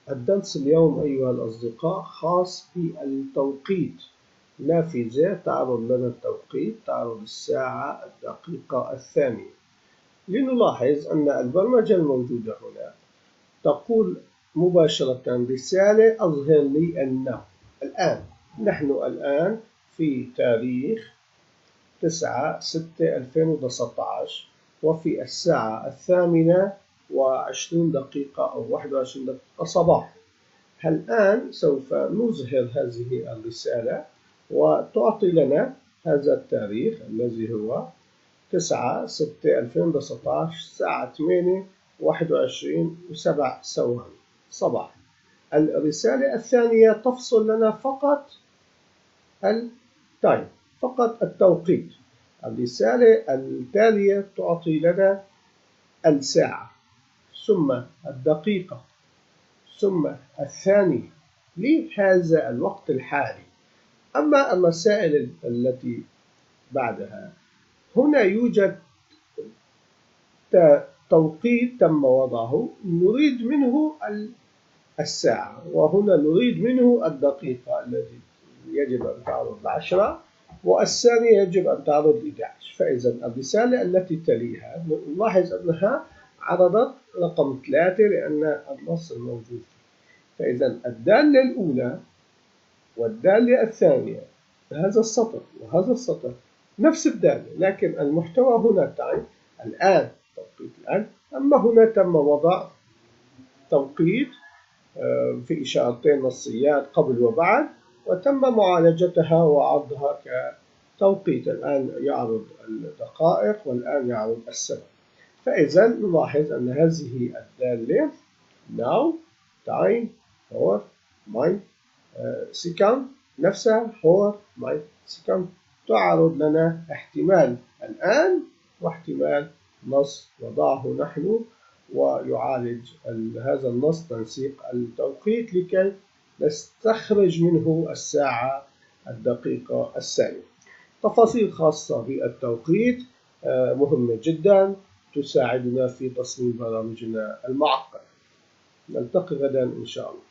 الدرس اليوم أيها الأصدقاء خاص بالتوقيت. نافذة تعرض لنا التوقيت، تعرض الساعة، الدقيقة، الثانية. لنلاحظ أن البرمجة الموجودة هنا تقول مباشرة رسالة أظهر لي النوع. الآن نحن الآن في تاريخ 9/6/2019 وفي الساعة 8:20 أو 21 صباحا. الآن سوف نظهر هذه الرسالة وتعطي لنا هذا التاريخ الذي هو 9/6/2019 الساعة 8:21 صباحا. الرسالة الثانية تفصل لنا فقط التايم، فقط التوقيت. الرسالة التالية تعطي لنا الساعة، ثم الدقيقة، ثم الثانية لهذا الوقت الحالي. أما الرسائل التي بعدها، هنا يوجد توقيت تم وضعه نريد منه الساعة، وهنا نريد منه الدقيقة التي يجب أن تعرض 10 والثانية يجب أن تعرض 11. فإذا الرسالة التي تليها نلاحظ أنها عرضت رقم 3 لأن النص الموجود فيه. فإذا الدالة الأولى والدالة الثانية، هذا السطر وهذا السطر نفس الدالة، لكن المحتوى هنا تايم الآن، توقيت الآن، أما هنا تم وضع توقيت في إشارتين نصيات قبل وبعد، وتم معالجتها وعرضها كتوقيت. الآن يعرض الدقائق والآن يعرض السنة. فإذا نلاحظ أن هذه الدالة now time for my second نفسها for my second تعرض لنا احتمال الآن واحتمال نص وضعه نحن، ويعالج هذا النص تنسيق التوقيت لكي نستخرج منه الساعة، الدقيقة، الثانية. تفاصيل خاصة بالتوقيت مهمة جدا تساعدنا في تصميم برامجنا المعقدة. نلتقي غدا إن شاء الله.